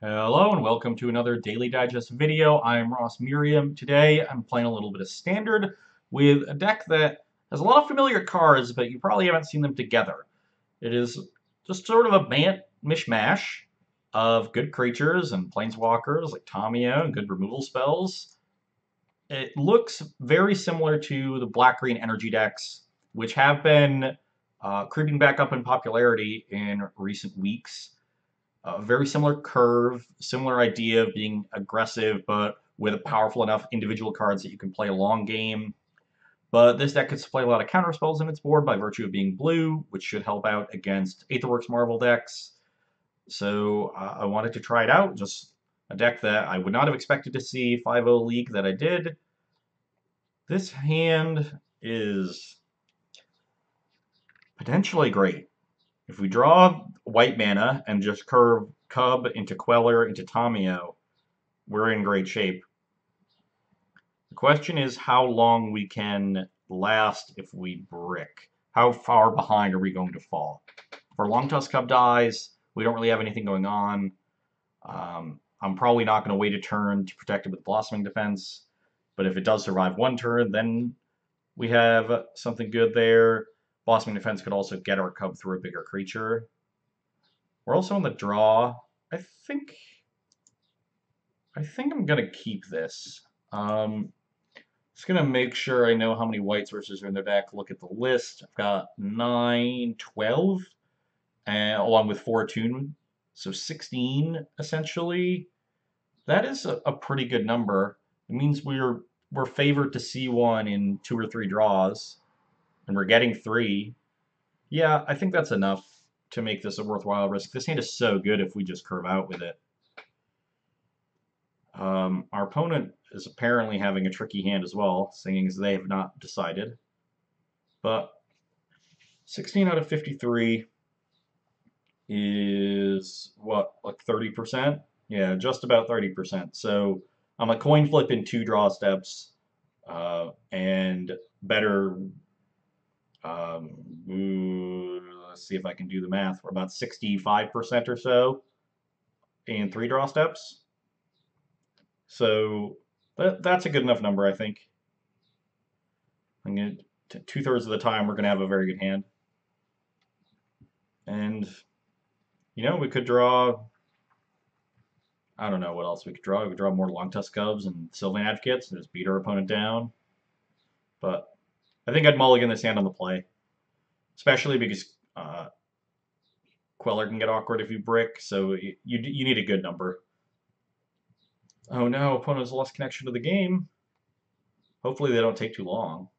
Hello and welcome to another Daily Digest video. I'm Ross Merriam. Today I'm playing a little bit of Standard with a deck that has a lot of familiar cards, but you probably haven't seen them together. It is just sort of a Bant mishmash of good creatures and planeswalkers like Tamiyo and good removal spells. It looks very similar to the black-green energy decks, which have been creeping back up in popularity in recent weeks. Very similar curve, similar idea of being aggressive, but with powerful enough individual cards that you can play a long game. But this deck gets to play a lot of counter spells in its board by virtue of being blue, which should help out against Aetherworks Marvel decks. So I wanted to try it out. Just a deck that I would not have expected to see 5-0 League that I did. This hand is potentially great. If we draw white mana and just curve Cub into Queller into Tamiyo, we're in great shape. The question is how long we can last if we brick. How far behind are we going to fall? If our Long Tusk Cub dies, we don't really have anything going on. I'm probably not going to wait a turn to protect it with Blossoming Defense, but if it does survive one turn, then we have something good there. Blossoming Defense could also get our Cub through a bigger creature. We're also on the draw. I think I'm gonna keep this. Just gonna make sure I know how many white sources are in their deck. Look at the list. I've got 9, 12, and along with 4 attunement, so 16 essentially. That is a pretty good number. It means we're favored to see one in 2 or 3 draws, and we're getting 3. Yeah, I think that's enough to make this a worthwhile risk. This hand is so good if we just curve out with it. Our opponent is apparently having a tricky hand as well, seeing as they have not decided. But 16 out of 53 is what, like 30%? Yeah, just about 30%. So I'm a coin flip in 2 draw steps, and better. Let's see if I can do the math. We're about 65% or so in 3 draw steps. So that's a good enough number, I think. I'm gonna 2/3 of the time we're gonna have a very good hand, and we could draw. I don't know what else we could draw. We could draw more Long Tusk Cubs and Sylvan Advocates and just beat our opponent down. But I think I'd mulligan this hand on the play, especially because Queller can get awkward if you brick. So you need a good number. Oh no, opponent's lost connection to the game. Hopefully they don't take too long.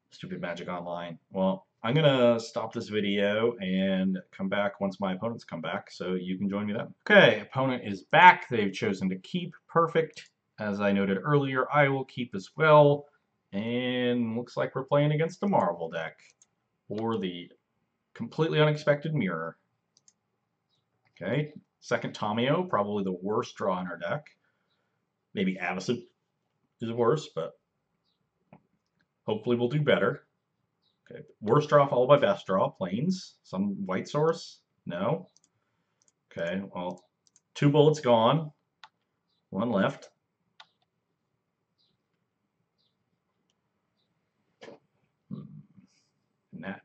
Stupid Magic Online. Well, I'm going to stop this video and come back once my opponents come back, so you can join me then. Okay, opponent is back. They've chosen to keep. Perfect. As I noted earlier, I will keep as well. And looks like we're playing against a Marvel deck. Or the completely unexpected Mirror. Okay, second Tamiyo, probably the worst draw in our deck. Maybe Avacyn is worse, but hopefully we'll do better. Okay, worst draw followed by best draw. Plains. Some white source? No. Okay, well, 2 bullets gone. 1 left.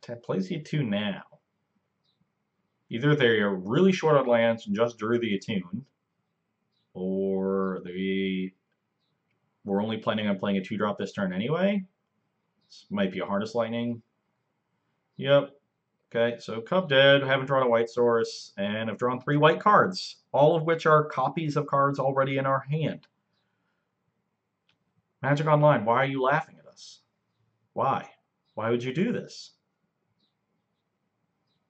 That plays you 2 now. Either they're really short on lands and just drew the attune, or they were only planning on playing a 2-drop this turn anyway. This might be a Harness Lightning. Yep. Okay, so Cub dead, haven't drawn a white source, and I've drawn 3 white cards, all of which are copies of cards already in our hand. Magic Online, why are you laughing at us? Why? Why would you do this?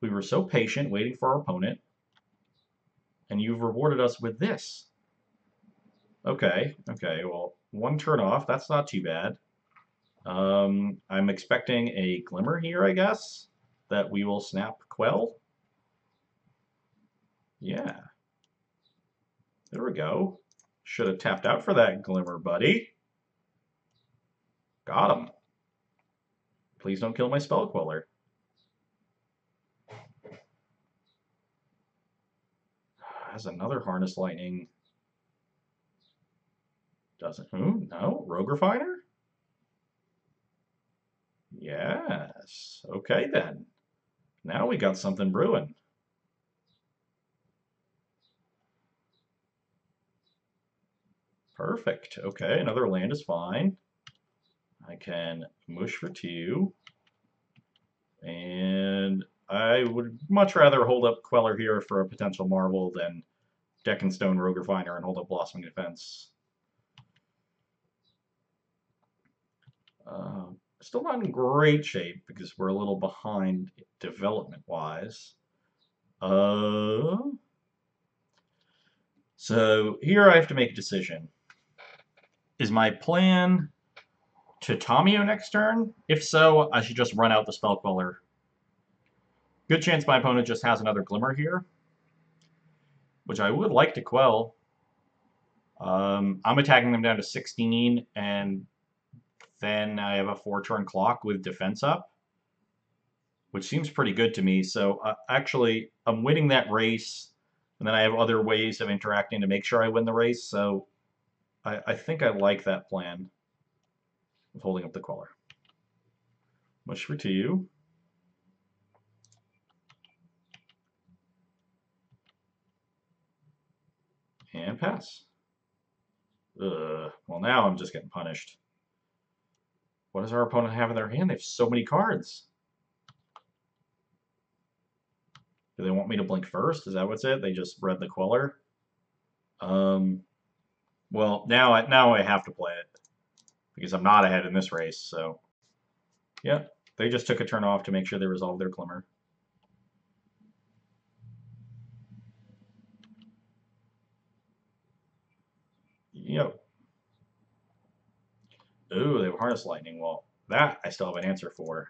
We were so patient waiting for our opponent, and you've rewarded us with this. Okay, well, 1 turn off, that's not too bad. I'm expecting a Glimmer here, I guess, that we will snap Quell. Yeah. There we go. Should have tapped out for that Glimmer, buddy. Got him. Please don't kill my Spell Queller. has another Harness Lightning. Doesn't. Who? No? Rogue Refiner? Yes. Okay then. Now we got something brewing. Perfect. Okay, another land is fine. I can mush for 2. And I would much rather hold up Queller here for a potential Marvel than Deck and Stone Rogue Refiner and hold up Blossoming Defense. Still not in great shape because we're a little behind development-wise. So here I have to make a decision. Is my plan to Tomio next turn? If so, I should just run out the Spell Queller. Good chance my opponent just has another Glimmer here, which I would like to quell. I'm attacking them down to 16, and then I have a 4-turn clock with defense up, which seems pretty good to me. So actually, I'm winning that race, and then I have other ways of interacting to make sure I win the race. So I think I like that plan of holding up the Queller. Much for 2. And pass. Well, now I'm just getting punished. What does our opponent have in their hand? They have so many cards. Do they want me to blink first? Is that what's it? They just read the Queller? Well, now I have to play it because I'm not ahead in this race. So, yeah, they just took a turn off to make sure they resolved their Glimmer. Yep. Ooh, they have Harness Lightning. Well, that I still have an answer for.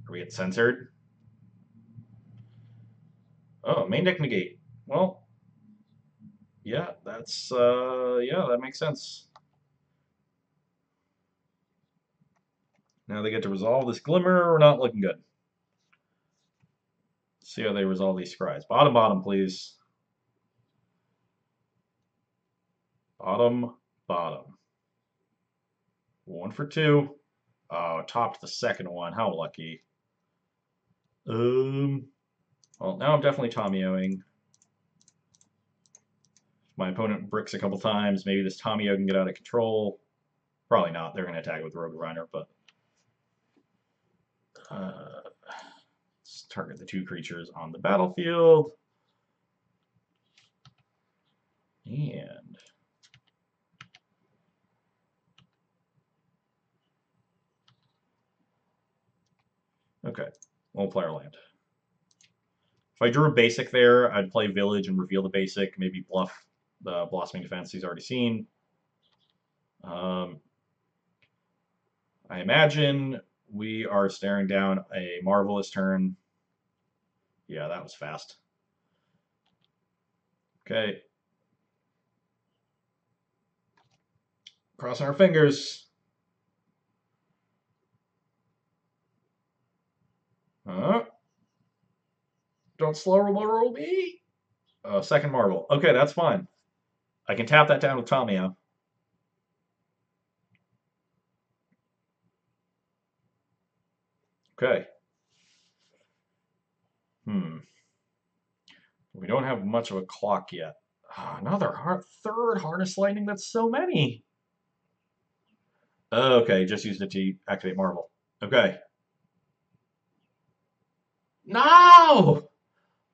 Are we get censored? Oh, main deck negate. Well, yeah, that's yeah, that makes sense. Now they get to resolve this Glimmer. We're not looking good. See how they resolve these scries. Bottom, bottom, please. Bottom, bottom. 1 for 2. Oh, topped the second one. How lucky. Well, now I'm definitely Tomioing. My opponent bricks a couple times. Maybe this Tomio can get out of control. Probably not. They're going to attack with Rogue Refiner, but let's target the 2 creatures on the battlefield. And okay, we'll play our land. If I drew a basic there, I'd play Village and reveal the basic, maybe bluff the Blossoming Defense he's already seen. I imagine we are staring down a Marvelous turn. Yeah, that was fast. Okay. Crossing our fingers. Don't slow roll me. Second Marvel. Okay, that's fine. I can tap that down with Tomio. Okay. We don't have much of a clock yet. Another third Harness Lightning. That's so many. Okay, just used it to activate Marvel. Okay. No!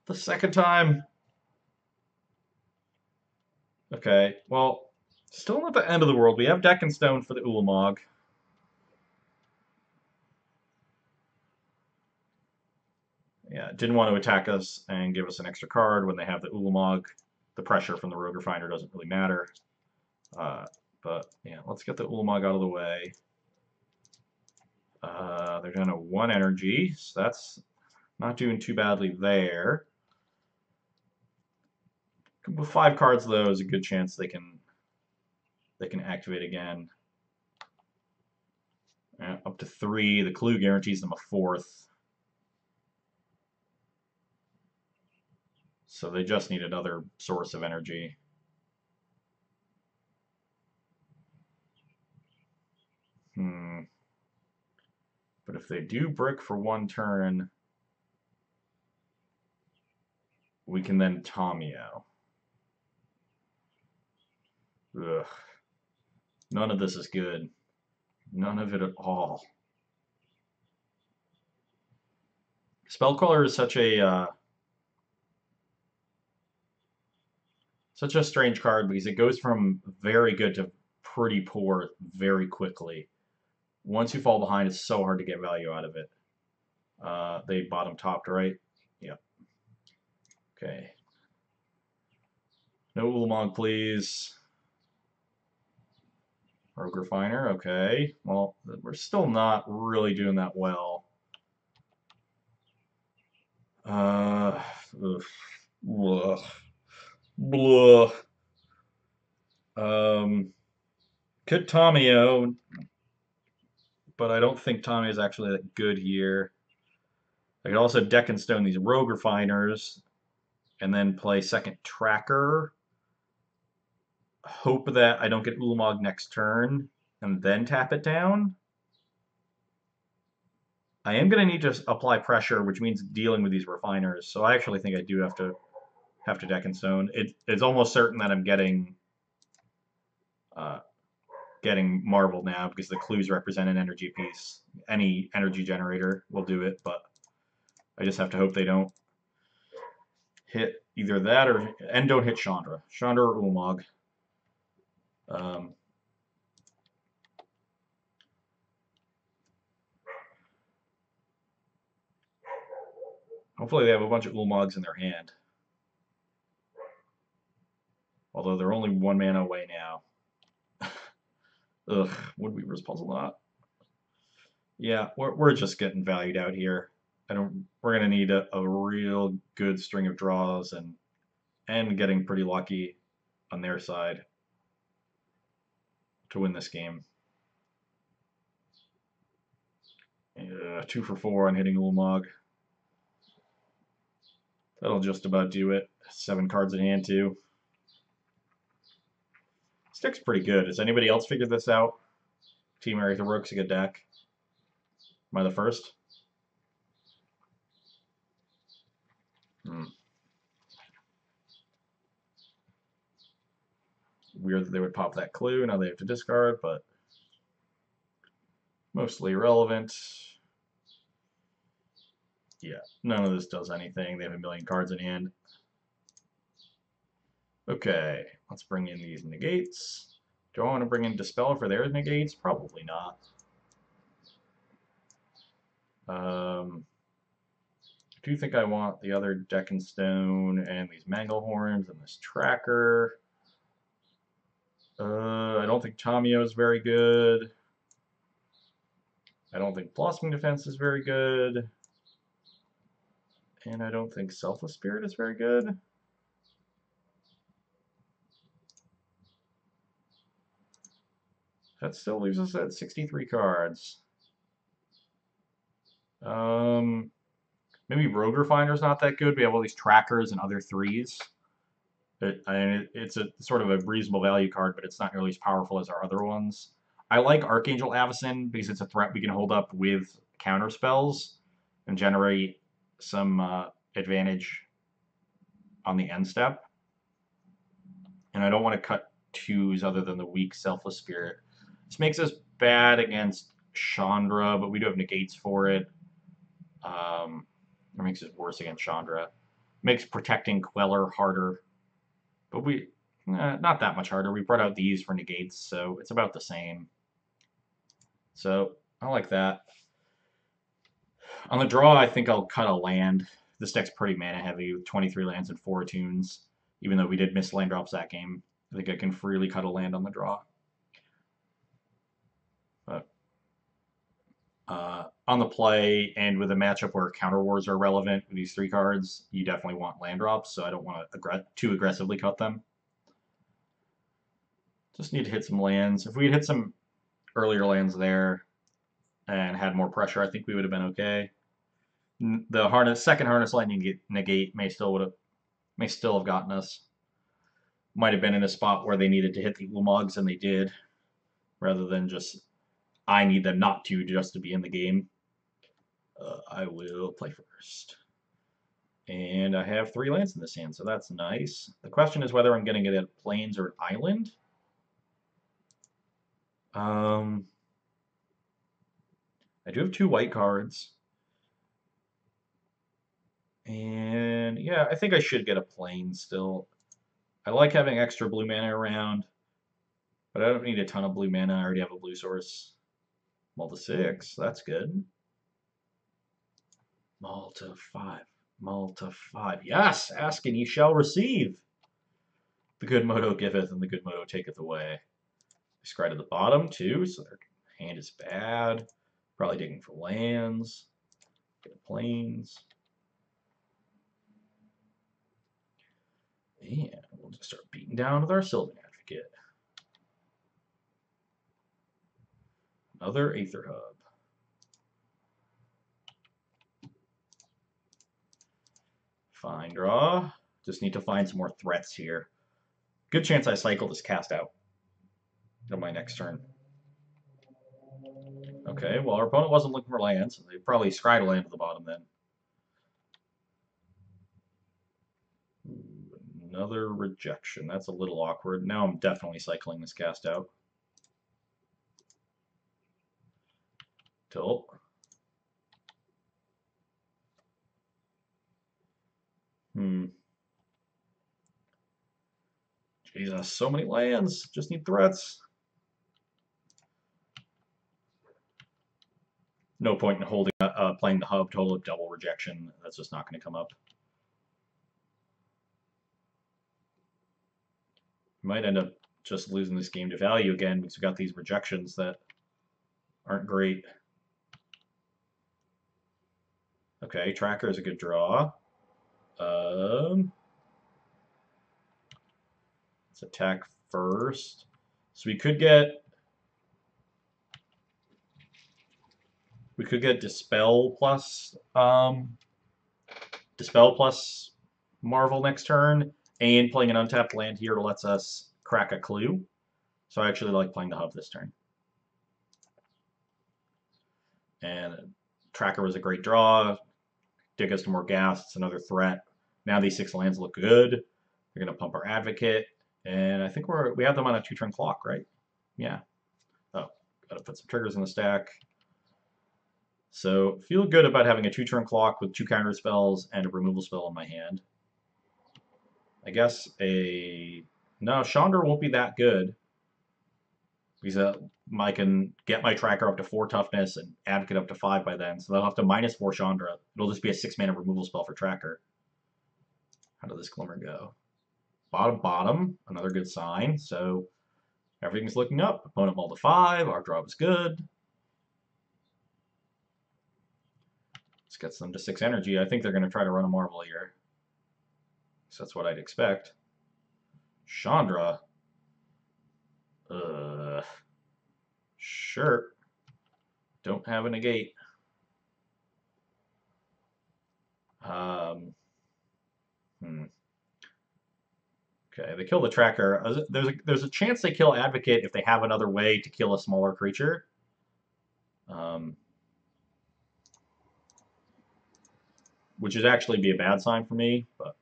The second time. Okay, well, still not the end of the world. We have Deck and Stone for the Ulamog. Yeah, didn't want to attack us and give us an extra card when they have the Ulamog. The pressure from the Rogue Refiner doesn't really matter. But yeah, let's get the Ulamog out of the way. They're down to 1 energy, so that's not doing too badly there. With 5 cards, though, there's a good chance they can activate again. Up to 3. The clue guarantees them a 4th. So they just need another source of energy. But if they do brick for one turn, we can then Tomio. Ugh. None of this is good. None of it at all. Spellcaller is such a strange card because it goes from very good to pretty poor very quickly. Once you fall behind, it's so hard to get value out of it. They bottom topped, right? Yep. Okay. No Ulamog, please. Rogue Refiner, okay. Well, we're still not really doing that well. Ugh. Blah. Blah. Could Tomio, but I don't think Tomio is actually that good here. I could also deck and stone these Rogue Refiners and then play second Tracker. Hope that I don't get Ulamog next turn and then tap it down. I am going to need to apply pressure, which means dealing with these Refiners. So I actually think I do have to deck and stone. It's almost certain that I'm getting Marvel now because the clues represent an energy piece. Any energy generator will do it, but I just have to hope they don't hit either that and don't hit Chandra. Chandra or Ulamog. Hopefully they have a bunch of Ulamogs in their hand. Although they're only 1 mana away now. Ugh, Woodweaver's Puzzle Knot. Yeah, we're just getting valued out here. We're gonna need a real good string of draws and getting pretty lucky on their side to win this game. 2 for 4 on hitting Ulamog. That'll just about do it. 7 cards in hand too. This deck's pretty good. Has anybody else figured this out? Team Aretha Rook's a good deck. Am I the first? Weird that they would pop that clue. Now they have to discard, but mostly irrelevant. Yeah, none of this does anything. They have a million cards in hand. Okay, let's bring in these negates. Do I want to bring in Dispel for their negates? Probably not. I do think I want the other Deck and Stone and these Manglehorns and this Tracker. I don't think Tomio is very good. I don't think Blossoming Defense is very good. And I don't think Selfless Spirit is very good. That still leaves us at 63 cards. Maybe Rogue Refiner's not that good. We have all these trackers and other threes. It's a sort of a reasonable value card, but it's not nearly as powerful as our other ones. I like Archangel Avacyn because it's a threat we can hold up with counter spells and generate some advantage on the end step. And I don't want to cut 2s other than the weak Selfless Spirit. This makes us bad against Chandra, but we do have negates for it. It makes it worse against Chandra. Makes protecting Queller harder. But not that much harder. We brought out these for negates, so it's about the same. So I like that. On the draw, I think I'll cut a land. This deck's pretty mana heavy with 23 lands and 4 tunes. Even though we did miss land drops that game, I think I can freely cut a land on the draw. But on the play and with a matchup where counter wars are relevant with these 3 cards, you definitely want land drops, so I don't want to too aggressively cut them. Just need to hit some lands. If we had hit some earlier lands there and had more pressure, I think we would have been okay. The second Harness Lightning negate may May still have gotten us. Might have been in a spot where they needed to hit the Umogs, and they did, rather than just I need them not to just to be in the game. I will play first. And I have 3 lands in this hand, so that's nice. The question is whether I'm going to get a plains or an island. I do have 2 white cards. And yeah, I think I should get a plane still. I like having extra blue mana around, but I don't need a ton of blue mana. I already have a blue source. Malta 6, that's good. Malta 5. Malta 5. Yes! Ask and ye shall receive. The good moto giveth and the good moto taketh away. They scry to the bottom too, so their hand is bad. Probably digging for lands. Get plains. And we'll just start beating down with our Sylvan Advocate. Another Aether Hub. Fine draw. Just need to find some more threats here. Good chance I cycle this cast out on my next turn. Okay, well, our opponent wasn't looking for lands, so they probably scryed a land to the bottom then. Another rejection. That's a little awkward. Now I'm definitely cycling this cast out. Tilt. Jesus, so many lands. Just need threats. No point in holding, playing the hub. Total of double rejection. That's just not going to come up. Might end up just losing this game to value again because we got these rejections that aren't great. Okay, Tracker is a good draw. Let's attack first. So we could get Dispel plus Marvel next turn, and playing an untapped land here lets us crack a clue. So I actually like playing the hub this turn. And Tracker was a great draw. Dig us to more gas. It's another threat. Now these 6 lands look good. They're going to pump our Advocate. And I think we have them on a 2-turn clock, right? Yeah. Oh, got to put some triggers in the stack. So feel good about having a 2-turn clock with 2 counter spells and a removal spell in my hand. I guess no, Chandra won't be that good. Because I can get my Tracker up to 4 toughness and Advocate up to 5 by then. So they'll have to -4 Chandra. It'll just be a 6-mana removal spell for Tracker. How did this Glimmer go? Bottom, another good sign. So everything's looking up. Opponent Malta 5, our draw was good. This gets them to 6 energy. I think they're going to try to run a Marvel here. So that's what I'd expect. Chandra. Sure. Don't have a negate. Okay, they kill the Tracker. There's a chance they kill Advocate if they have another way to kill a smaller creature. Which would actually be a bad sign for me, but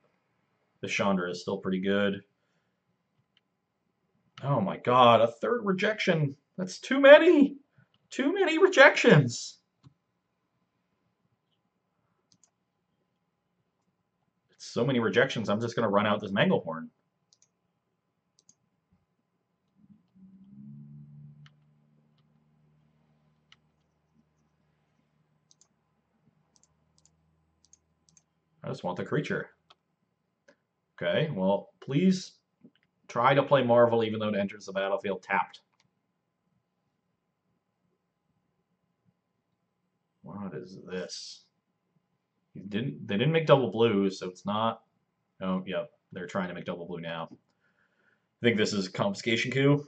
the Chandra is still pretty good. Oh my god, a 3rd rejection. That's too many. Too many rejections. It's so many rejections, I'm just going to run out this Manglehorn. I just want the creature. Okay, well, please try to play Marvel even though it enters the battlefield tapped. What is this? They didn't make double blue, so it's not. Oh, yep, they're trying to make double blue now. I think this is Confiscation Coup.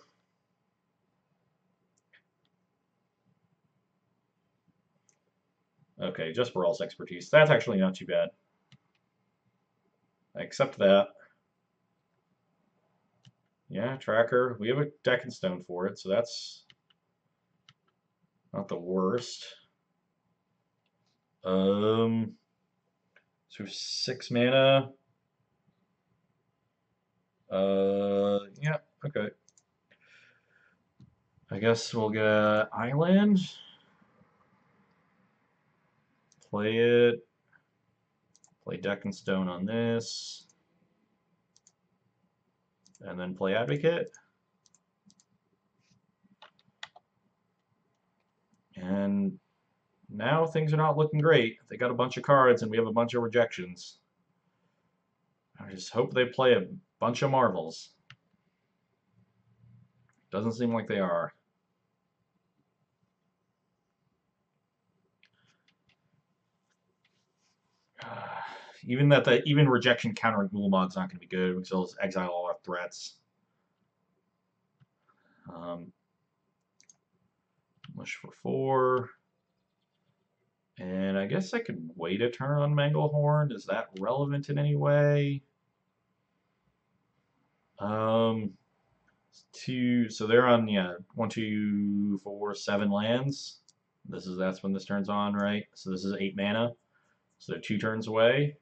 Okay, just Baral's expertise. That's actually not too bad. I accept that. Yeah, tracker. We have a deck and stone for it, so that's not the worst. So 6 mana. Yeah, okay. I guess we'll get Island. Play it. Play deck and stone on this. And then play Advocate. And now things are not looking great. They got a bunch of cards and we have a bunch of rejections. I just hope they play a bunch of Marvels. Doesn't seem like they are. Even rejection countering Ulamog's not going to be good because they'll exile all our threats. Mush for 4. And I guess I could wait a turn on Manglehorn. Is that relevant in any way? So they're on 1, 2, 4, 7 lands. That's when this turns on, right? So this is 8 mana. So they're 2 turns away.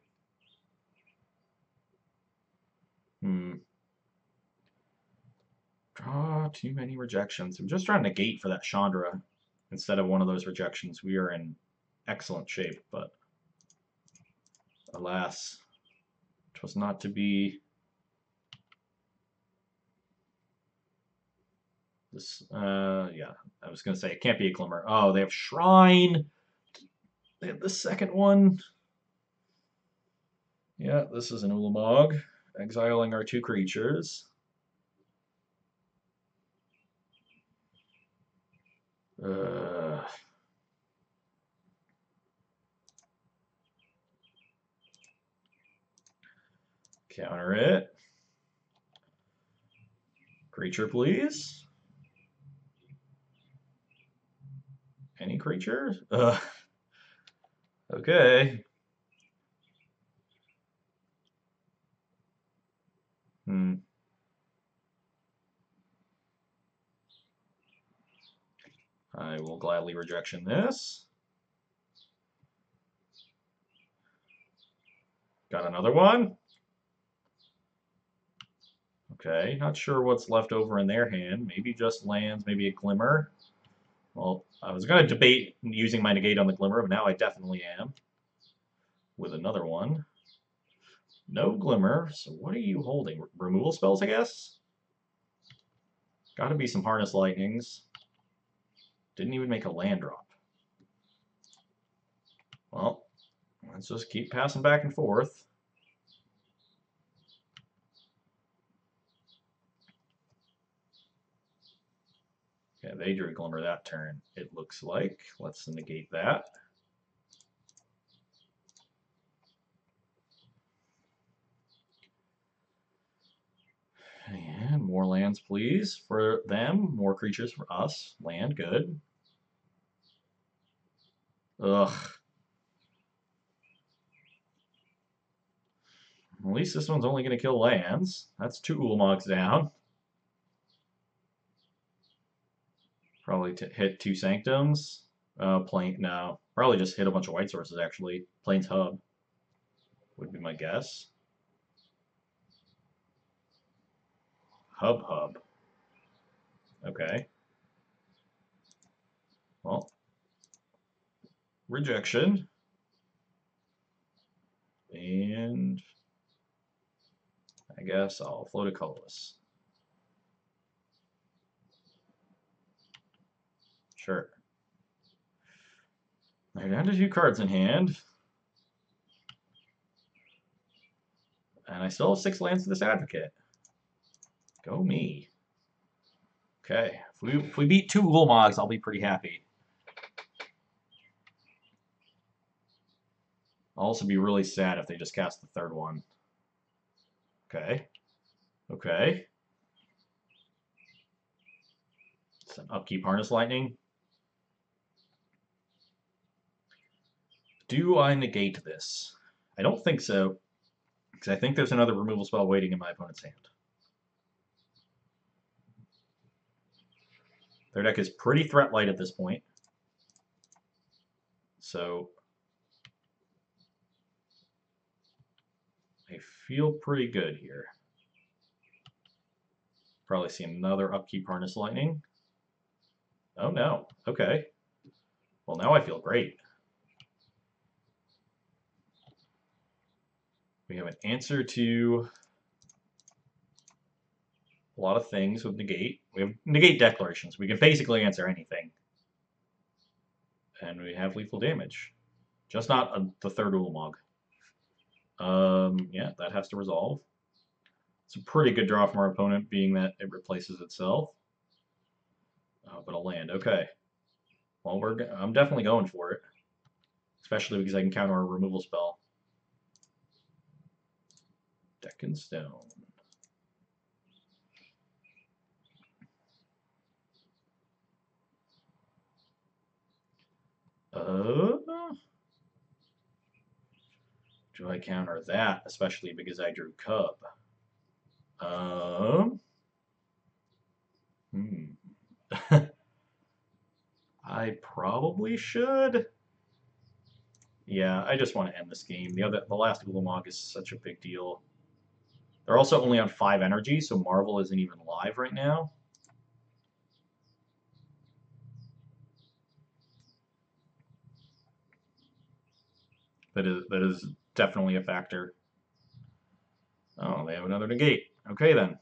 Draw too many rejections. I'm just trying to negate for that Chandra instead of one of those rejections. We are in excellent shape, but alas, it was not to be. This, yeah, I was going to say it can't be a Glimmer. Oh, they have Shrine. They have the second one. Yeah, this is an Ulamog, exiling our 2 creatures. Counter it. Creature, please. Any creature? Okay. I will gladly rejection this. Got another one. Okay, not sure what's left over in their hand. Maybe just lands, maybe a Glimmer. Well, I was going to debate using my negate on the Glimmer, but now I definitely am. With another one. No Glimmer, so what are you holding? Removal spells, I guess? Gotta be some Harness Lightnings. Didn't even make a land drop. Well, let's just keep passing back and forth. Yeah, they drew Glimmer that turn, it looks like. Let's negate that. And more lands, please, for them. More creatures for us. Land, good. Ugh. At least this one's only going to kill lands. That's 2 Ulamogs down. Probably hit 2 Sanctums. No. Probably just hit a bunch of white sources, actually. Plains Hub would be my guess. Hub. Okay. Well, rejection. And I guess I'll float a colorless. Sure. They're down to 2 cards in hand. And I still have 6 lands for this Advocate. Go me. Okay. If we beat 2 Ulamog's, I'll be pretty happy. I'll also be really sad if they just cast the 3rd one. Okay. Okay. It's an upkeep Harness Lightning. Do I negate this? I don't think so. Because I think there's another removal spell waiting in my opponent's hand. Their deck is pretty threat light at this point. So I feel pretty good here. Probably see another upkeep Harness Lightning. Oh no. Okay. Well, now I feel great. We have an answer to a lot of things with negate. We have negate declarations. We can basically answer anything. And we have lethal damage. Just not the third Ulamog. Yeah, that has to resolve. It's a pretty good draw from our opponent, being that it replaces itself. But a land, okay. Well, I'm definitely going for it. Especially because I can counter a removal spell. Deck and Stone. Do I counter that, especially because I drew Cub? I probably should. Yeah, I just want to end this game. The last Ulamog is such a big deal. They're also only on 5 energy, so Marvel isn't even live right now. That is definitely a factor. Oh, they have another negate. Okay, then.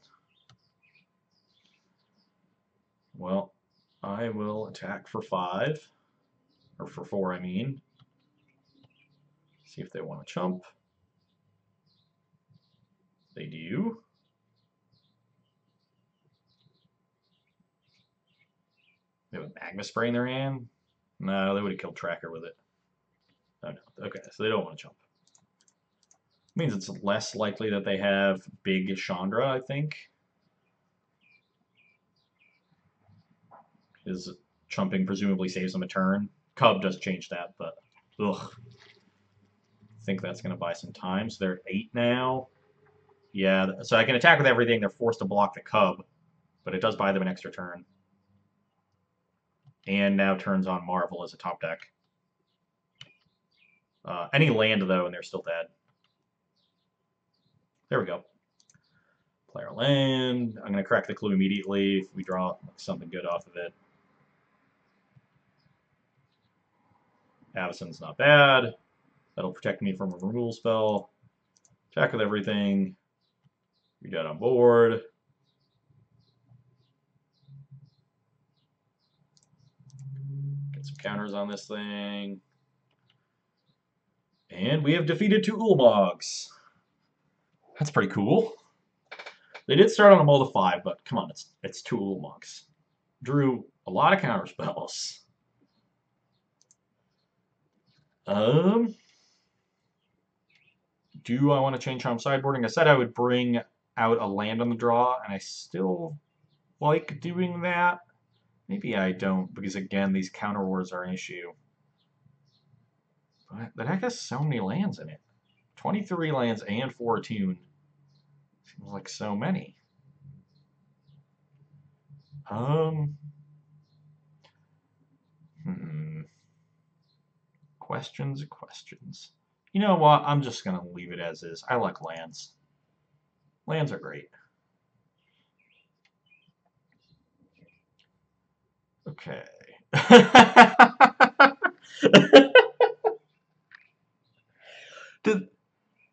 Well, I will attack for 5. Or for 4, I mean. See if they want to chump. They do. They have a Magma Spray in their hand? No, they would have killed Tracker with it. Oh, no. Okay, so they don't want to chump. Means it's less likely that they have big Chandra, I think. Because chumping presumably saves them a turn. Cub does change that, but ugh. I think that's going to buy some time. So they're 8 now. Yeah, so I can attack with everything. They're forced to block the Cub, but it does buy them an extra turn. And now turns on Marvel as a top deck. Any land, though, and they're still dead. There we go. Player land. I'm going to crack the clue immediately if we draw something good off of it. Avacyn's not bad. That'll protect me from a removal spell. Attack with everything. You're dead on board. Get some counters on this thing. And we have defeated 2 Ulamog's. That's pretty cool. They did start on a mold of 5, but come on, it's 2 Ulamog's. Drew a lot of counter spells. Do I want to change how I'm sideboarding? I said I would bring out a land on the draw, and I still like doing that. Maybe I don't, because again, these counter wars are an issue. But the deck has so many lands in it. 23 lands and 4 attuned. Seems like so many. Questions. You know what? I'm just going to leave it as is. I like lands. Lands are great. Okay.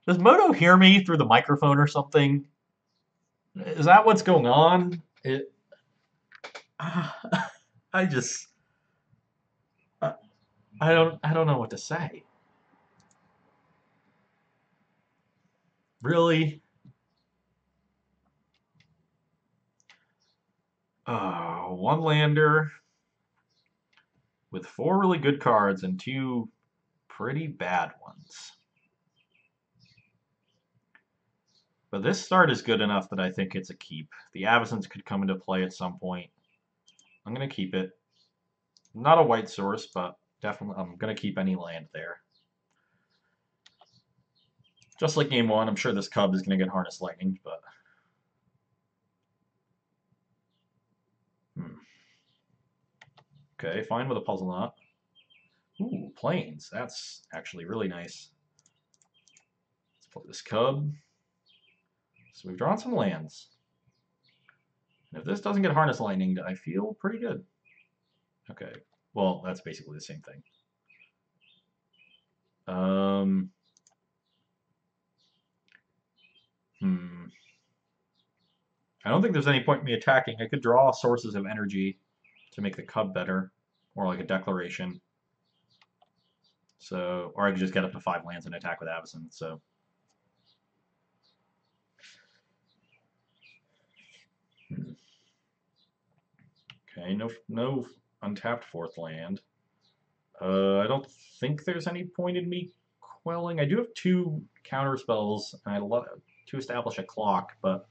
Does Moto hear me through the microphone or something? Is that what's going on? I just I don't know what to say. Really? One lander with 4 really good cards and 2 pretty bad ones. But this start is good enough that I think it's a keep. The Avacyns could come into play at some point. I'm going to keep it. Not a white source, but definitely I'm going to keep any land there. Just like game one, I'm sure this cub is going to get harness lightning, but hmm. Okay, fine with a puzzle knot. Ooh, planes. That's actually really nice. Let's play this cub. So we've drawn some lands. And if this doesn't get harness lightning, I feel pretty good. Okay, well, that's basically the same thing. Hmm. I don't think there's any point in me attacking. I could draw sources of energy to make the cub better, or like a declaration. So, or I could just get up to 5 lands and attack with Avacyn. So, okay, no untapped 4th land. I don't think there's any point in me quelling. I do have 2 counter spells, and I'd love to establish a clock, but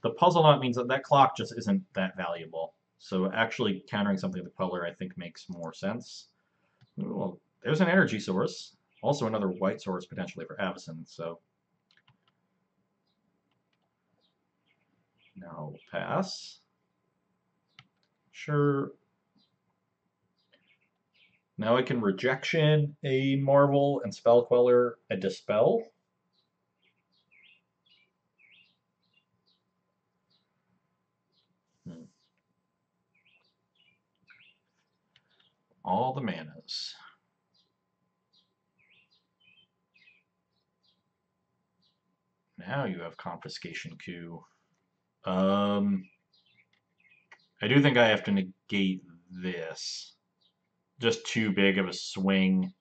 the puzzle knot means that that clock just isn't that valuable. So actually countering something with the queller I think makes more sense. Well, there's an energy source. Also another white source potentially for Avacyn, so now pass. Sure. Now I can rejection a Marvel and Spell Queller a Dispel. All the manas. Now you have Confiscation Coup. I do think I have to negate this. Just too big of a swing.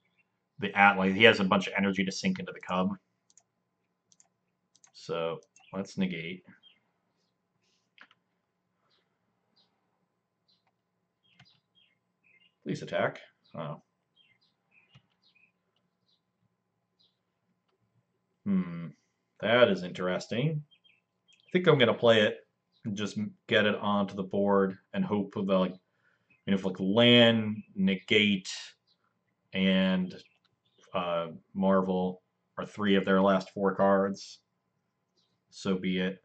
Like he has a bunch of energy to sink into the cub. So let's negate. Please attack. Oh. That is interesting. I think I'm gonna play it and just get it onto the board and hope with like, if like land, negate, and Marvel are 3 of their last 4 cards, so be it.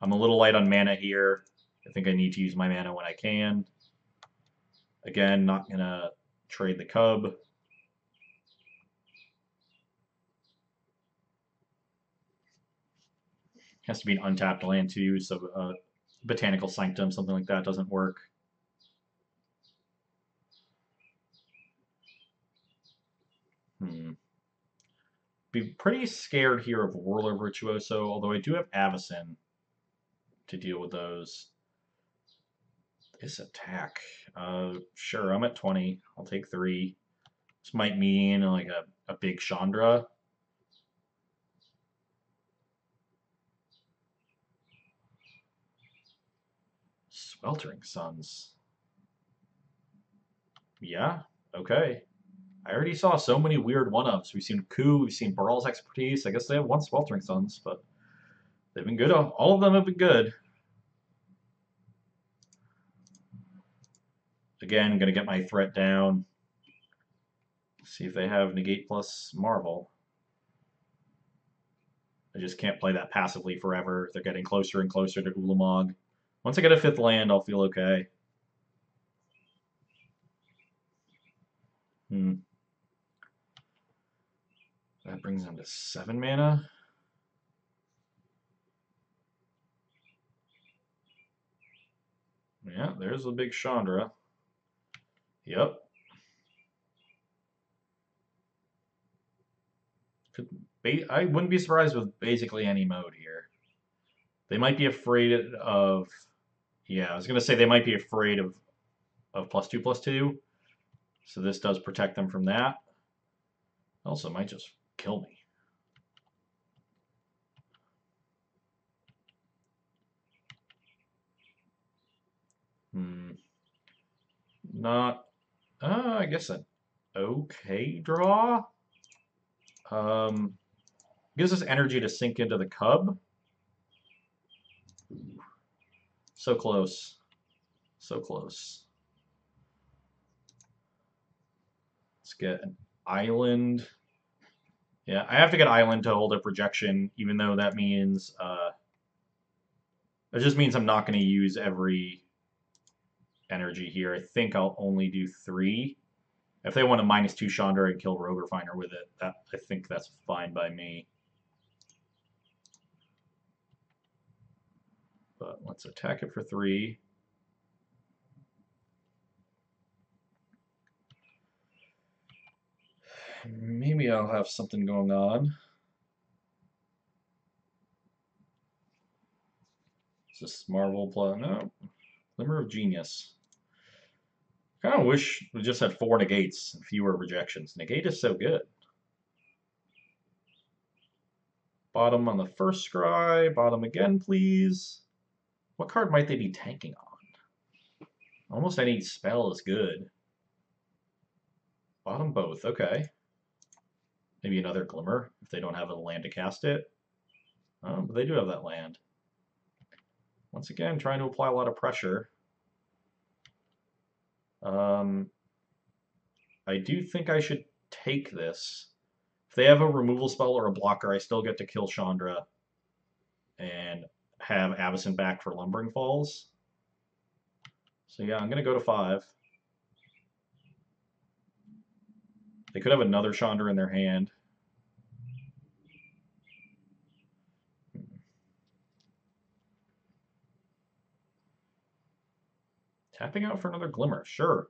I'm a little light on mana here. I think I need to use my mana when I can. Again, not gonna trade the cub. Has to be an untapped land too, so Botanical Sanctum, something like that doesn't work. Be pretty scared here of Whirler Virtuoso, although I do have Avacyn to deal with those. This attack. Sure, I'm at 20. I'll take 3. This might mean like a big Chandra. Sweltering Suns. Yeah, okay. I already saw so many weird one-ups. We've seen Coup, we've seen Baral's Expertise. I guess they have 1 Sweltering Suns, but they've been good. All of them have been good. Again, I'm going to get my threat down. See if they have Negate plus Marvel. I just can't play that passively forever. They're getting closer and closer to Ulamog. Once I get a 5th land, I'll feel okay. That brings them to 7 mana. Yeah, there's the big Chandra. Yep. I wouldn't be surprised with basically any mode here. They might be afraid of... Yeah, I was going to say they might be afraid of +2/+2. So this does protect them from that. Also, might just kill me. Not... I guess an okay draw. Gives us energy to sink into the cub. So close. So close. Let's get an island Yeah, I have to get Island to hold up rejection, even though that means it just means I'm not going to use every energy here. I think I'll only do 3. If they want to -2 Chandra and kill Rogue Refiner with it, I think that's fine by me. But let's attack it for 3. Maybe I'll have something going on. Is this Marvel plus? No. Glimmer of Genius. I kind of wish we just had 4 negates and fewer rejections. Negate is so good. Bottom on the first scry. Bottom again, please. What card might they be tanking on? Almost any spell is good. Bottom both, okay. Maybe another Glimmer if they don't have a land to cast it. Oh, but they do have that land. Once again, trying to apply a lot of pressure. I do think I should take this. If they have a removal spell or a blocker, I still get to kill Chandra and have Avacyn back for Lumbering Falls. So yeah, I'm going to go to 5. They could have another Chandra in their hand. Tapping out for another Glimmer, sure.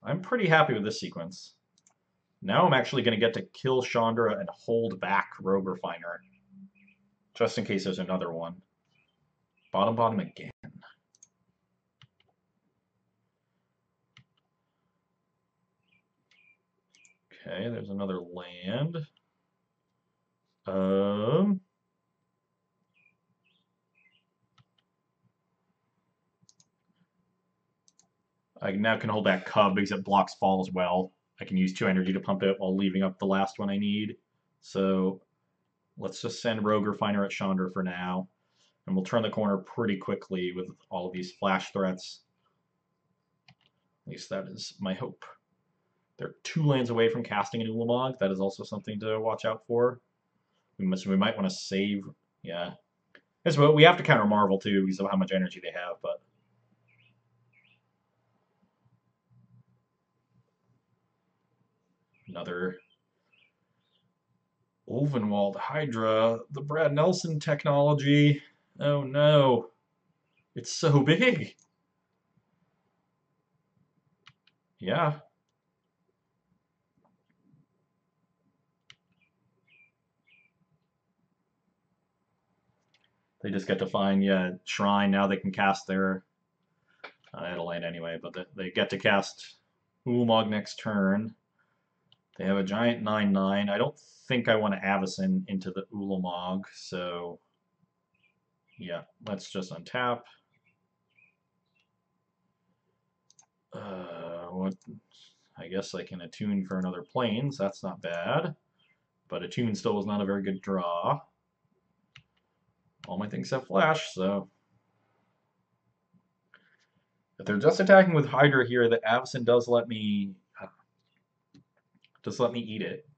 I'm pretty happy with this sequence. Now I'm actually going to get to kill Chandra and hold back Rogue Refiner. Just in case there's another one. Bottom again. Okay, there's another land. I now can hold back Cub because it blocks fall as well. I can use 2 energy to pump it while leaving up the last one I need. So let's just send Rogue Refiner at Chandra for now. And we'll turn the corner pretty quickly with all of these flash threats. At least that is my hope. They're 2 lands away from casting an Ulamog. That is also something to watch out for. We might want to save. Yeah. That's what we have to counter Marvel too because of how much energy they have, but another Ulvenwald Hydra, the Brad Nelson technology. Oh no. It's so big. Yeah. They just get to find, yeah, Shrine. Now they can cast their... I had a land anyway, but they get to cast Ulamog next turn. They have a giant 9/9. I don't think I want to Avacyn into the Ulamog, so yeah, let's just untap. What? I guess I can attune for another Plains. That's not bad. But attune still is not a very good draw. All my things have flash, so if they're just attacking with Hydra here, the Avacyn does let me eat it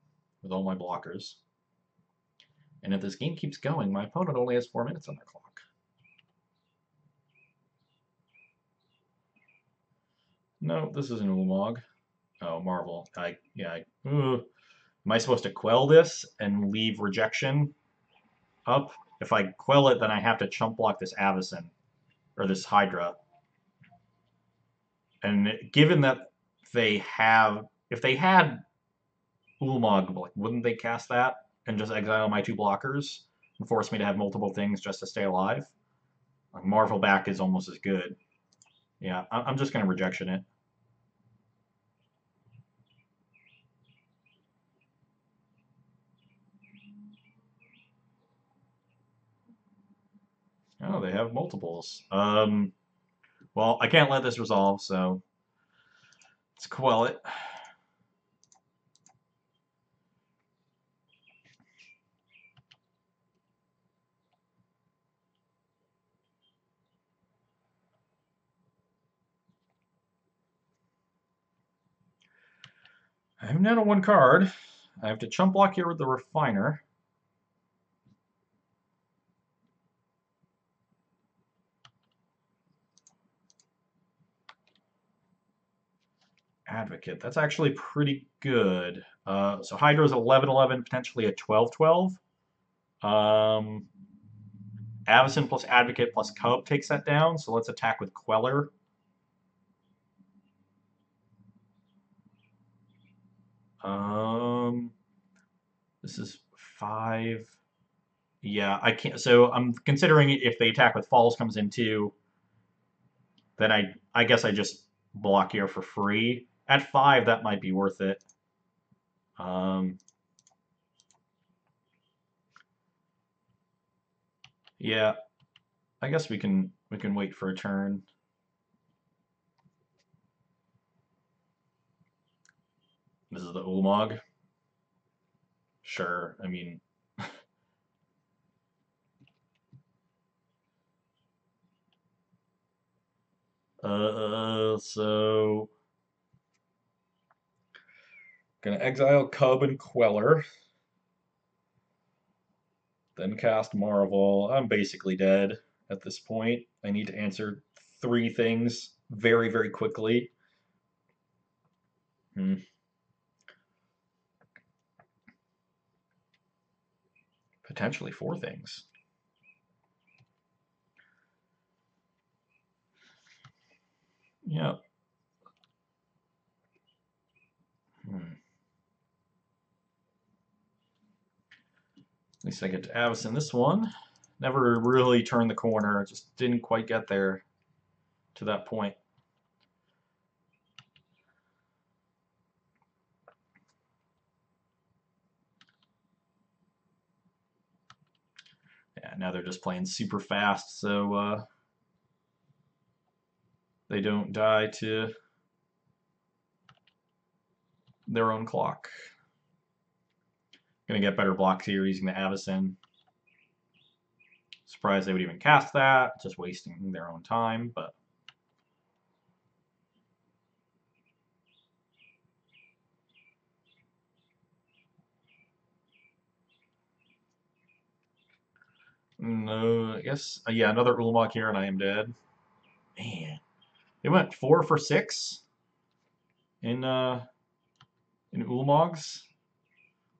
with all my blockers. And if this game keeps going, my opponent only has 4 minutes on their clock. No, this isn't Ulamog. Oh, Marvel. Am I supposed to quell this and leave rejection up? If I quell it, then I have to chump block this Avacyn, or this Hydra. And given that if they had Ulamog, like, wouldn't they cast that and just exile my 2 blockers and force me to have multiple things just to stay alive? Like, Marvel back is almost as good. Yeah, I'm just going to rejection it. Oh, they have multiples. Well, I can't let this resolve, so let's quell it. I'm down to 1 card. I have to chump block here with the refiner. Advocate. That's actually pretty good. So Hydra's 11-11, potentially a 12-12. Avacyn plus Advocate plus Cub takes that down, so let's attack with Queller. This is 5. Yeah, I can't. So I'm considering if the attack with Falls comes in too, then I guess I just block here for free. At 5, that might be worth it. Yeah, I guess we can wait for a turn. This is the Ulamog. Sure, I mean, so gonna exile Cub and Queller, then cast Marvel. I'm basically dead at this point. I need to answer 3 things very, very quickly. Potentially 4 things. Yeah. At least I get to Avacyn this one. Never really turned the corner. Just didn't quite get there to that point. Yeah, now they're just playing super fast, so they don't die to their own clock. Gonna get better blocks here using the Avacyn. Surprised they would even cast that, just wasting their own time, but no, I guess yeah, another Ulamog here and I am dead. Man, they went 4 for 6 in Ulamogs.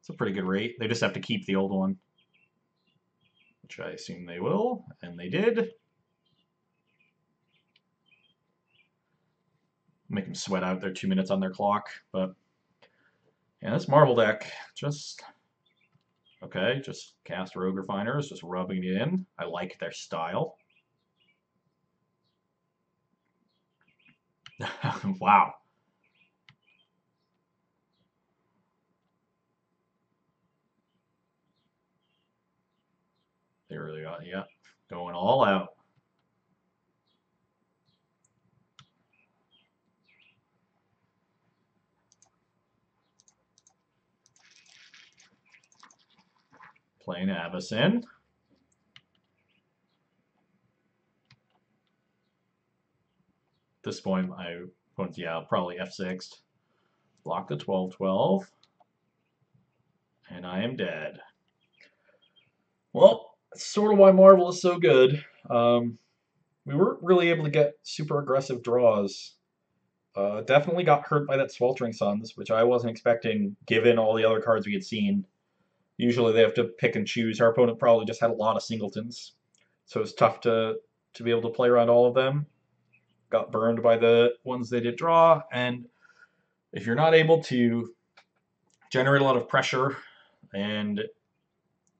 It's a pretty good rate. They just have to keep the old one, which I assume they will, and they did. Make them sweat out their 2 minutes on their clock, but yeah, this Marvel deck just okay. Just cast Rogue Refiners, just rubbing it in. I like their style. Wow. They really got, yeah, going all out. Playing Avacyn. At this point, yeah, probably F6'd. Block the 12-12. And I am dead. Well, that's sort of why Marvel is so good. We weren't really able to get super aggressive draws. Definitely got hurt by that Sweltering Suns, which I wasn't expecting given all the other cards we had seen. Usually they have to pick and choose. Our opponent probably just had a lot of singletons. So it's tough to be able to play around all of them. Got burned by the ones they did draw, and if you're not able to generate a lot of pressure and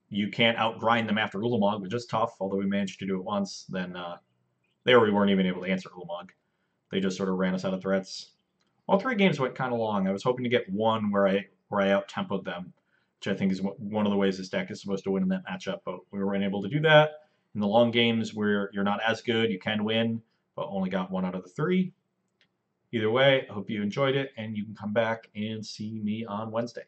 you can't outgrind them after Ulamog, which is tough, although we managed to do it once, then there we weren't even able to answer Ulamog. They just sort of ran us out of threats. All 3 games went kind of long. I was hoping to get one where I out-tempoed them, which I think is one of the ways this deck is supposed to win in that matchup, but we weren't able to do that. In the long games where you're not as good, you can win, but only got 1 out of the 3. Either way, I hope you enjoyed it, and you can come back and see me on Wednesday.